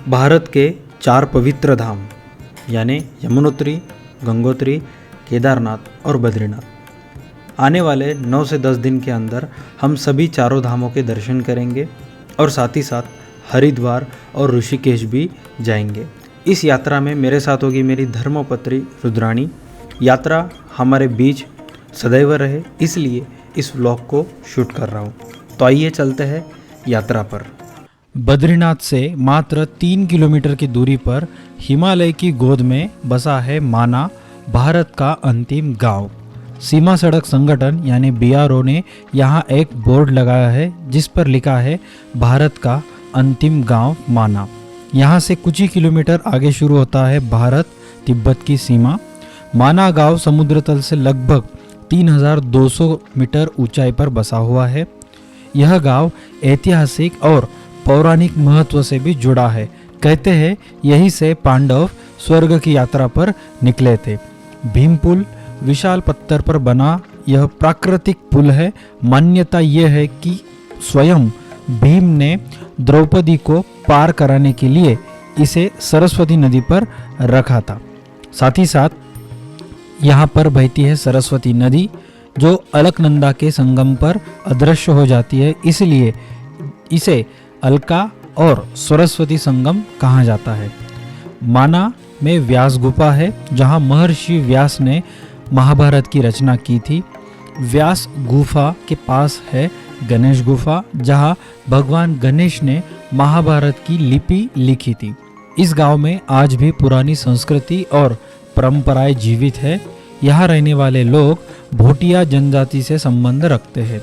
भारत के 4 पवित्र धाम यानी यमुनोत्री, गंगोत्री, केदारनाथ और बद्रीनाथ। आने वाले 9 से 10 दिन के अंदर हम सभी चारों धामों के दर्शन करेंगे और साथ ही साथ हरिद्वार और ऋषिकेश भी जाएंगे। इस यात्रा में मेरे साथ होगी मेरी धर्मपत्नी रुद्राणी। यात्रा हमारे बीच सदैव रहे, इसलिए इस व्लॉग को शूट कर रहा हूँ। तो आइए चलते हैं यात्रा पर। बद्रीनाथ से मात्र 3 किलोमीटर की दूरी पर हिमालय की गोद में बसा है माना, भारत का अंतिम गांव। सीमा सड़क संगठन यानी BRO ने यहाँ एक बोर्ड लगाया है जिस पर लिखा है भारत का अंतिम गांव माना। यहाँ से कुछ ही किलोमीटर आगे शुरू होता है भारत तिब्बत की सीमा। माना गांव समुद्र तल से लगभग 3200 मीटर ऊंचाई पर बसा हुआ है। यह गांव ऐतिहासिक और पौराणिक महत्व से भी जुड़ा है। कहते हैं यहीं से पांडव स्वर्ग की यात्रा पर निकले थे। भीम पुल विशाल पत्थर पर बना यह प्राकृतिक पुल है। मान्यता यह है कि स्वयं भीम ने द्रौपदी को पार कराने के लिए इसे सरस्वती नदी पर रखा था। साथ ही साथ यहाँ पर बहती है सरस्वती नदी जो अलकनंदा के संगम पर अदृश्य हो जाती है, इसलिए इसे अलका और सरस्वती संगम कहा जाता है। माना में व्यास गुफा है जहाँ महर्षि व्यास ने महाभारत की रचना की थी। व्यास गुफा के पास है गणेश गुफा जहाँ भगवान गणेश ने महाभारत की लिपि लिखी थी। इस गांव में आज भी पुरानी संस्कृति और परंपराएं जीवित है। यहाँ रहने वाले लोग भोटिया जनजाति से संबंध रखते हैं।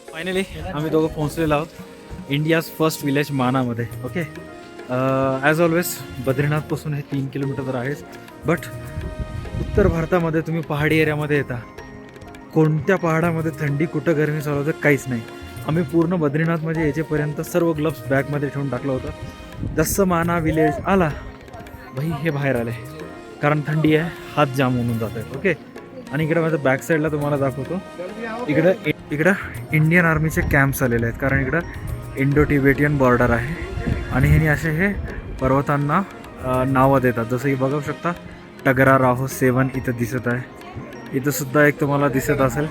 फायनली आम्ही दोघं पोहोचलेलो आहोत इंडियाज फर्स्ट विलेज मानामध्ये. ओके, ॲज ऑलवेज बद्रीनाथपासून हे 3 किलोमीटर तर आहेच, बट उत्तर भारतामध्ये तुम्ही पहाडी एरियामध्ये येता, कोणत्या पहाडामध्ये थंडी कुठं गरमी चालू होतं काहीच नाही. आम्ही पूर्ण बद्रीनाथमध्ये यायच्यापर्यंत सर्व ग्लव्स बॅगमध्ये ठेवून टाकलं होतं. जसं माना विलेज आला भाई हे बाहेर आले कारण थंडी आहे, हात जाम होऊन जात आहे. ओके, आणि इकडे माझ्या बॅक साईडला तुम्हाला दाखवतो, इकडं इंडियन आर्मीचे कॅम्प्स आलेले आहेत कारण इकडं इंडो टिबेटियन बॉर्डर आहे आणि ह्यानी असे हे पर्वतांना नावं देतात. जसं की बघू शकता टगरा राहो 7 इथं दिसत आहे. इथं सुद्धा एक तुम्हाला दिसत असेल.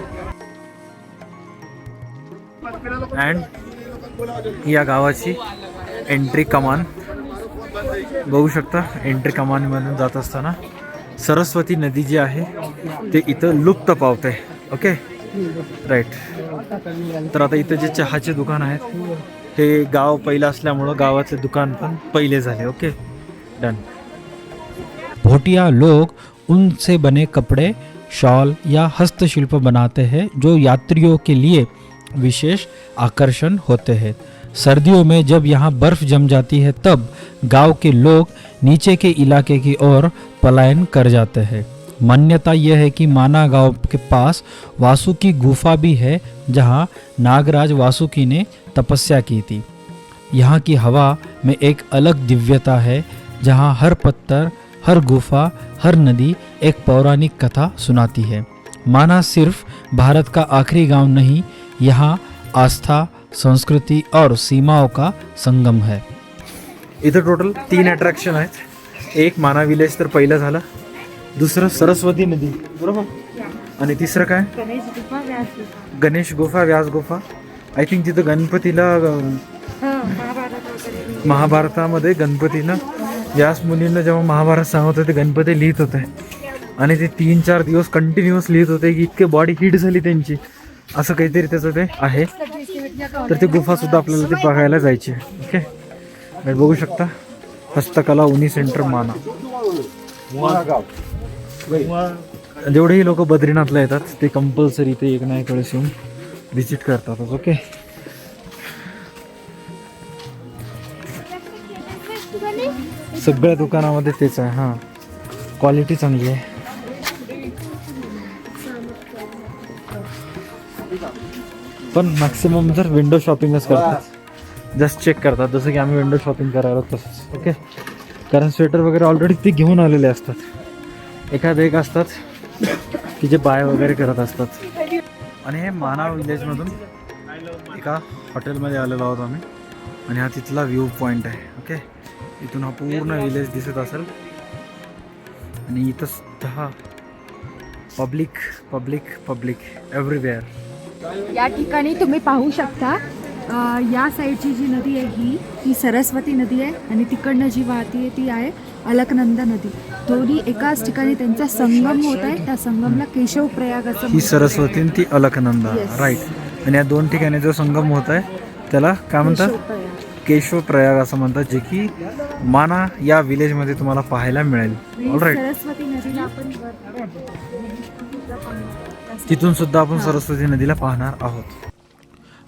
अँड या गावाची एंट्री कमान बघू शकता. एंट्री कमानमधून जात असताना सरस्वती नदी जी आहे ते इथं लुप्त पावते. Okay right. तर आता इथं जे चहाचे दुकान आहेत हे गाव पहिलं असल्यामुळं गावाचे दुकान पण पहिले झाले. Okay done. भोटिया लोग उनसे बने कपड़े, शॉल या हस्तशिल्प बनाते हैं जो यात्रियों के लिए विशेष आकर्षण होते हैं. सर्दियों में जब यहाँ बर्फ जम जाती है तब गांव के लोग नीचे के इलाके की ओर पलायन कर जाते हैं. मान्यता यह है कि माना गांव के पास वासुकी गुफा भी है जहाँ नागराज वासुकी ने तपस्या की थी. यहाँ की हवा में एक अलग दिव्यता है जहाँ हर पत्थर, हर गुफा, हर नदी एक पौराणिक कथा सुनाती है. माना सिर्फ भारत का आखिरी गांव नहीं, यहाँ आस्था, संस्कृति और सीमाओं का संगम है. इधर टोटल 3 अट्रॅक्शन आहेत. एक माना विलेज तर पहिलं झालं, दुसरं सरस्वती नदी बरोबर, आणि तिसरं काय गणेश गुफा, व्यास गुफा. आय थिंक तिथं गणपतीला महाभारतामध्ये गणपतीनं व्यास मुनींना जेव्हा महाभारत सांगत होते गणपती लिहित होते आणि ते 3-4 दिवस कंटिन्युअस लिहित होते की इतके बॉडी हीट झाली त्यांची, असं काहीतरी त्याचं ते आहे. तर ते गुफासुद्धा आपल्याला ते बघायला जायची आहे. ओके बघू शकता हस्तकला उनी सेंटर माना. जेवढेही लोक बद्रीनाथला येतात ते कंपल्सरी ते एक ना एक वेळेस येऊन व्हिजिट करतात. ओके सगळ्या दुकानामध्ये तेच आहे. हां क्वालिटी चांगली आहे. पण मॅक्सिमम जर विंडो शॉपिंगच करतात, जस्ट चेक करतात, जसं की आम्ही विंडो शॉपिंग करायला तसंच. ओके कारण स्वेटर वगैरे ऑलरेडी ते घेऊन आलेले असतात. एखादे एक असतात की जे बाय वगैरे करत असतात. आणि हे माना विलेजमधून एका हॉटेलमध्ये आलेलो आहोत आम्ही आणि हा तिथला व्ह्यू पॉईंट आहे. ओके, इथून हा पूर्ण विलेज दिसत असेल आणि इथं सुद्धा पब्लिक पब्लिक पब्लिक एव्हरीवेअर. या ठिकाणी तुम्ही पाहू शकता या साईडची जी नदी आहे ही सरस्वती नदी आहे आणि तिकडनं जी वाहती ती आहे अलकनंदा नदी. दोन्ही एकाच ठिकाणी त्यांचा संगम होत आहे. त्या संगमला केशव प्रयाग असं ही सरस्वती आणि ती अलकनंदा. राईट. आणि या दोन ठिकाणी जो संगम होत आहे त्याला काय म्हणतात? केशव प्रयाग असं म्हणतात, जे की माना या विलेजमध्ये तुम्हाला पाहायला मिळेल. ऑलराईट. सरस्वती नदीला आपण तिथून सुद्धा आपण सरस्वती नदीला पाहणार आहोत.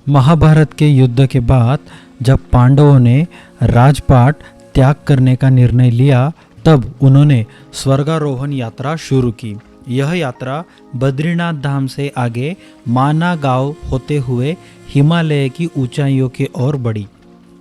महाभारत के युद्ध के बाद जब पांडवों ने राजपाट त्याग करने का निर्णय लिया तब उन्होंने स्वर्गारोहण यात्रा शुरू की. यह यात्रा बद्रीनाथ धाम से आगे माना गांव होते हुए हिमालय की ऊंचाइयों की ओर बढ़ी.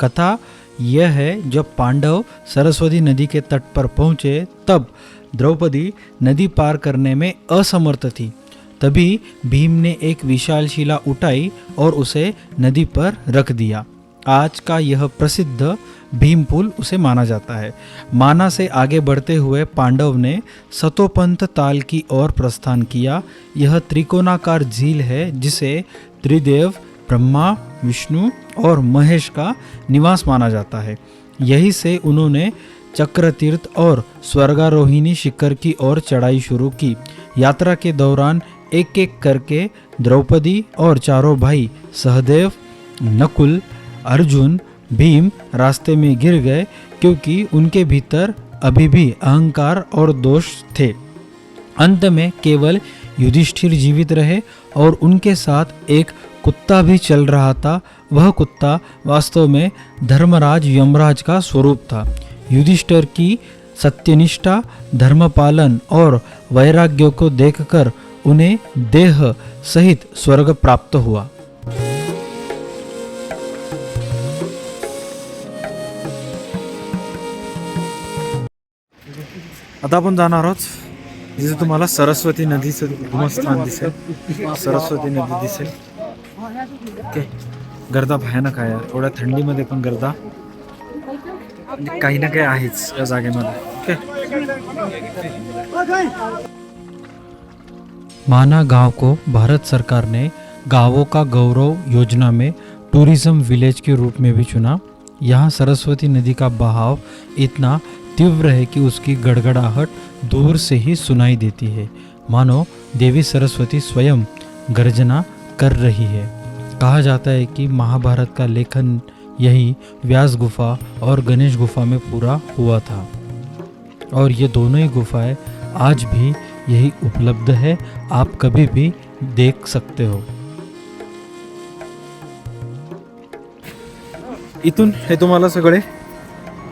कथा यह है, जब पांडव सरस्वती नदी के तट पर पहुँचे तब द्रौपदी नदी पार करने में असमर्थ थी. तभी भीम ने एक विशाल शिला उठाई और उसे नदी पर रख दिया. आज का यह प्रसिद्ध भीम पुल उसे माना जाता है. माना से आगे बढ़ते हुए पांडव ने सतोपंथ ताल की ओर प्रस्थान किया. यह त्रिकोणाकार झील है जिसे त्रिदेव ब्रह्मा, विष्णु और महेश का निवास माना जाता है. यहीं से उन्होंने चक्रतीर्थ और स्वर्गारोहिणी शिखर की ओर चढ़ाई शुरू की. यात्रा के दौरान एक एक करके द्रौपदी और चारों भाई सहदेव, नकुल, अर्जुन, भीम रास्ते में गिर गए क्योंकि उनके भीतर अभी भी अहंकार और दोष थे. अंत में केवल युधिष्ठिर जीवित रहे और उनके साथ एक कुत्ता भी चल रहा था. वह कुत्ता वास्तव में धर्मराज यमराज का स्वरूप था. युधिष्ठिर की सत्यनिष्ठा, धर्मपालन और वैराग्य को देखकर उन्हें देह सहित स्वर्ग प्राप्त हुआ. आता आपण जाणार आहोत जिथे तुम्हाला सरस्वती नदीचं उगमस्थान दिसेल. सरस्वती नदी दिसेल. ओके, गर्दा भयानक आहे. थोड्या थंडीमध्ये पण गर्दा काही ना काही आहेच या जागेमध्ये. ओके. माना गांव को भारत सरकार ने गांवों का गौरव योजना में टूरिज्म विलेज के रूप में भी चुना. यहाँ सरस्वती नदी का बहाव इतना तीव्र है कि उसकी गड़गड़ाहट दूर से ही सुनाई देती है, मानो देवी सरस्वती स्वयं गर्जना कर रही है. कहा जाता है कि महाभारत का लेखन यही व्यास गुफा और गणेश गुफा में पूरा हुआ था और ये दोनों ही गुफाएं आज भी यही उपलब्ध है. आप कभी भी देख सकते हो. इथून हे तुम्हाला सगळे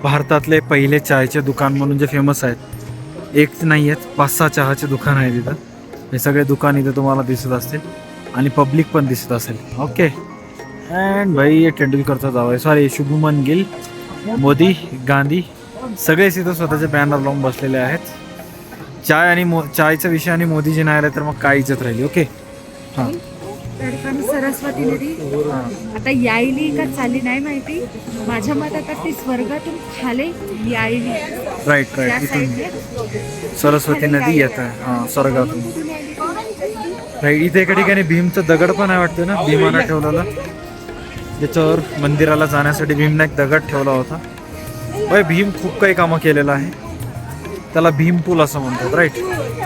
भारतातले पहिले चायचे दुकान म्हणून जे फेमस आहेत, एक नाही आहेत, 5-6 चहाचे दुकान आहेत इथं. हे सगळे दुकान इथं तुम्हाला दिसत असतील आणि पब्लिक पण दिसत असेल. ओके. अँड भाई हे तेंडुलकरचा जाव आहे, सॉरी शुभमन गिल, मोदी, गांधी सगळेच इथं स्वतःचे बॅनर लावून बसलेले आहेत. चाय आणि चायचा विषय आणि मोदीजी नाही आले तर मग काय इज्जत राहिली. ओके. हां, त्या ठिकाणी सरस्वती नदी आता यायली का चालली नाही माहिती. माझ्या मतात आता ती स्वर्गातून खाली यायली. Right right. इथून सरस्वती नदी येत आहे. हां, स्वर्गातून. राईट. इथे एका ठिकाणी भीमचं दगड पण आहे वाटतं ना, भीमानं ठेवलेला. त्याच्यावर मंदिराला जाण्यासाठी भीमने एक दगड ठेवला होता. भाई भीम खूप काही कामं केलेलं आहे. त्याला भीम पूल असं म्हणतात. राईट.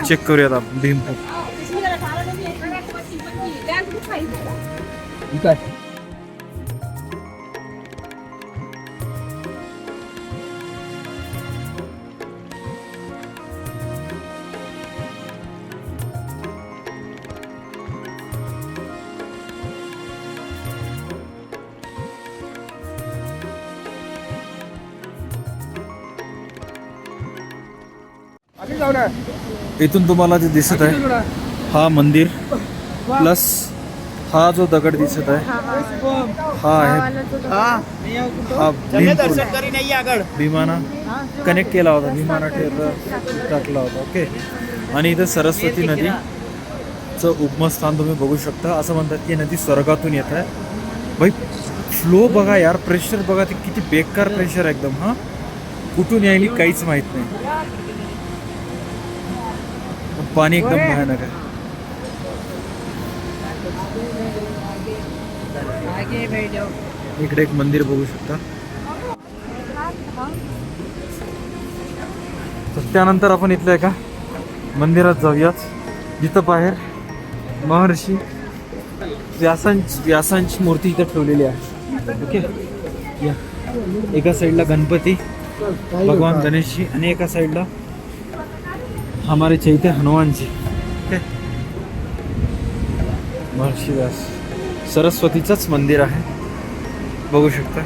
चेक करूयात आपण भीम पूल. इथून तुम्हाला जे दिसत आहे हा मंदिर प्लस हा जो दगड दिसत आहे हा आहे हा भीमाना कनेक्ट केला होता, भीमाना टाकला होता. ओके. आणि इथं सरस्वती नदी बद्रीनाथचं उगमस्थान तुम्ही बघू शकता. असं म्हणतात की नदी स्वर्गातून येत आहे. भाई फ्लो बघा यार, प्रेशर बघा, ते किती बेकार प्रेशर आहे एकदम. हां, कुठून यायली काहीच माहीत नाही. पण पाणी एकदम भयानक आहे. इकडे एक मंदिर बघू शकता. तर त्यानंतर आपण इथलं एका मंदिरात जाऊयात, जिथं बाहेर महर्षी व्यासांची मूर्ती इथं ठेवलेली आहे. ओके, या एका साईडला गणपती भगवान गणेशजी आणि एका साईडला हमारे चैत्य हनुमानजी. ओके, महर्षी व्यास सरस्वतीचंच मंदिर आहे, बघू शकता.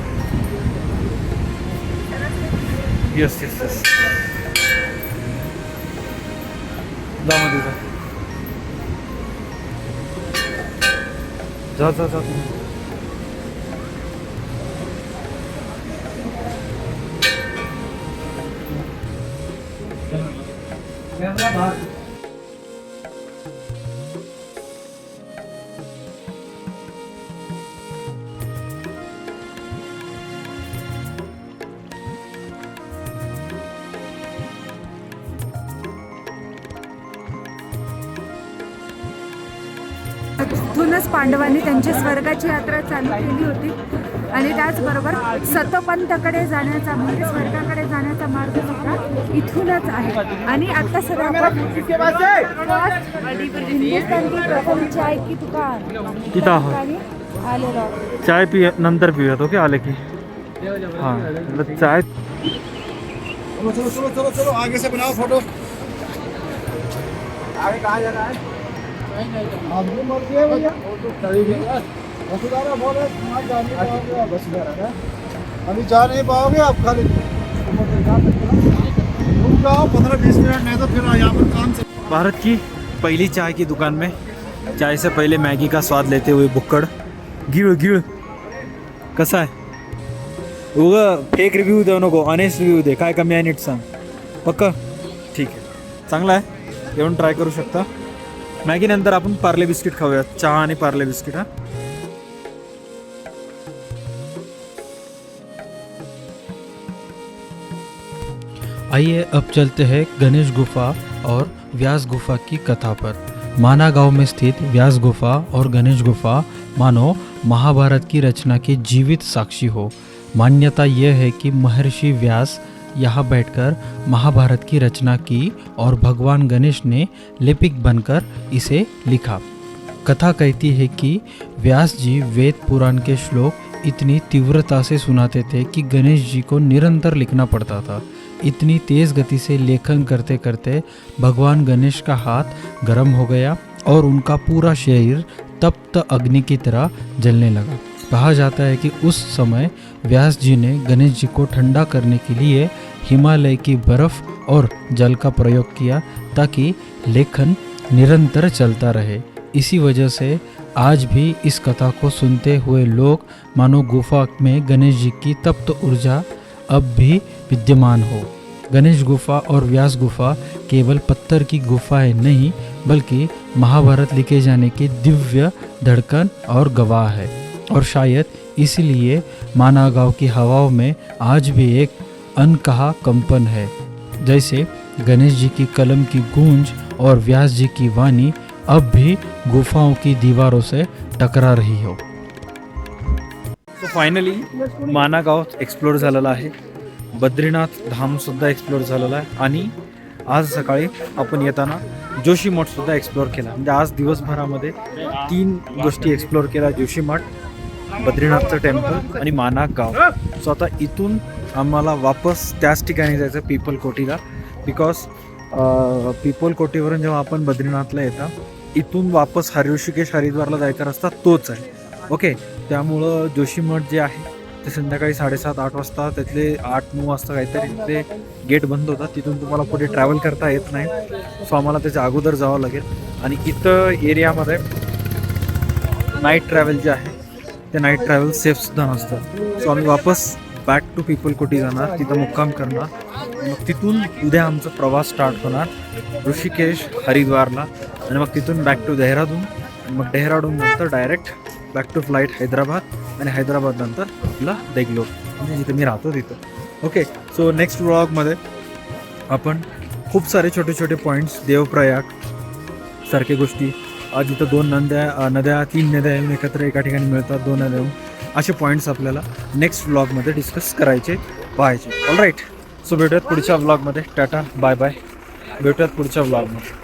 यस यस यस, मध्ये जा जा जा जा. तिथूनच पांडवांनी त्यांची स्वर्गाची यात्रा चालू केली होती. आणि त्याचबरोबर सतपंथकडे जाण्याचा म्हणजे स्वर्गाकडे जाण्याचा मार्ग सुद्धा इथूनच आहे. आणि आता सगळं आपण हिंदुस्थानची प्रथम चाय की दुकान तिथं आहोत. आलेलो आहोत. चाय नंतर पिऊयात. ओके, आले की. हां, मतलब चाय. चलो चलो चलो चलो आगे से बनाओ फोटो. आगे कहाँ जाना है? आपकी मर्जी है भैया. वसुधारा बोल रहे तुम्हारे जाने पाओगे. वसुधारा अभी जा नहीं पाओगे आप, खाली रुक जाओ 15-20 मिनट, नहीं तो फिर यहाँ पर काम से. भारत की पहली चाय की दुकान में चाय से पहले मैगी का स्वाद लेते हुए बुक्कड़. गिळ गिळ कसा आहे? उगं फेक रिव्ह्यू देऊ नको, ऑनेस्ट रिव्ह्यू दे. काय कमी आहे नीट सांग. पक्का? ठीक आहे, चांगला आहे, येऊन ट्राय करू शकता. मॅगी नंतर आपण पार्ले बिस्किट खाऊया. चहा आणि पार्ले बिस्किट. हां, आइए अब चलते हैं गणेश गुफा और व्यास गुफा की कथा पर। माना गांव में स्थित व्यास गुफा और गणेश गुफा मानो महाभारत की रचना के जीवित साक्षी हो। मान्यता यह है कि महर्षि व्यास यहाँ बैठकर महाभारत की रचना की और भगवान गणेश ने लिपिक बनकर इसे लिखा। कथा कहती है कि व्यास जी वेद पुराण के श्लोक इतनी तीव्रता से सुनाते थे कि गणेश जी को निरंतर लिखना पड़ता था। इतनी तेज़ गति से लेखन करते करते भगवान गणेश का हाथ गर्म हो गया और उनका पूरा शरीर तप्त अग्नि की तरह जलने लगा। कहा जाता है कि उस समय व्यास जी ने गणेश जी को ठंडा करने के लिए हिमालय की बर्फ़ और जल का प्रयोग किया ताकि लेखन निरंतर चलता रहे। इसी वजह से आज भी इस कथा को सुनते हुए लोग मानो गुफा में गणेश जी की तप्त ऊर्जा अब भी विद्यमान हो। गणेश गुफा और व्यास गुफा केवल पत्थर की गुफाएं नहीं बल्कि महाभारत लिखे जाने की दिव्य धड़कन और गवाह है। और शायद इसलिए माना गांव की हवाओं में आज भी एक अनकहा कंपन है, जैसे गणेश जी की कलम की गूंज और व्यास जी की वाणी अब भी गुफाओं की दीवारों से टकरा रही हो। सो फायनली माना गाव एक्सप्लोर झालेलं आहे, बद्रीनाथ धामसुद्धा एक्सप्लोर झालेला आहे आणि आज सकाळी आपण येताना जोशी मठसुद्धा एक्सप्लोर केला। म्हणजे आज दिवसभरामध्ये 3 गोष्टी एक्सप्लोर केल्या, जोशी मठ, बद्रीनाथचं टेम्पल आणि माना गाव। सो आता इथून आम्हाला वापस त्याच ठिकाणी जायचं पीपल कोटीला, बिकॉज पीपल कोटीवरून जेव्हा आपण बद्रीनाथला येता इथून वापस ऋषिकेश हरिद्वारला जायचा रस्ता तोच आहे। ओके, त्यामुळं जोशी मठ जे आहे ते संध्याकाळी 7:30-8 वाजता, त्यातले 8-9 वाजता काहीतरी ते गेट बंद होतात, तिथून तुम्हाला पुढे ट्रॅव्हल करता येत नाही। सो आम्हाला त्याच्या अगोदर जावं लागेल आणि इथं एरियामध्ये नाईट ट्रॅव्हल जे आहे ते नाईट ट्रॅव्हल सेफसुद्धा नसतं। सो आम्ही वापस बॅक टू पीपल कोटी जाणार, तिथं मुक्काम करणार मग तिथून उद्या आमचा प्रवास स्टार्ट होणार ऋषिकेश हरिद्वारला आणि मग तिथून बॅक टू देहरादून आणि मग देहरादून नंतर direct back to flight Hyderabad आणि हैदराबाद नंतर आपला देगलोर म्हणजे जिथे मी राहतो तिथं. ओके, सो नेक्स्ट व्लॉगमध्ये आपण खूप सारे छोटे छोटे पॉईंट्स, देवप्रयाग सारखे गोष्टी, जिथं 2 नद्या 3 नद्या येऊन एकत्र एका ठिकाणी मिळतात, 2 नद्या येऊन, असे पॉईंट्स आपल्याला नेक्स्ट व्लॉगमध्ये डिस्कस करायचे, पाहायचे. ऑल राईट, सो भेटूयात पुढच्या व्लॉगमध्ये. टाटा, बाय बाय, भेटूयात पुढच्या व्लॉगमध्ये.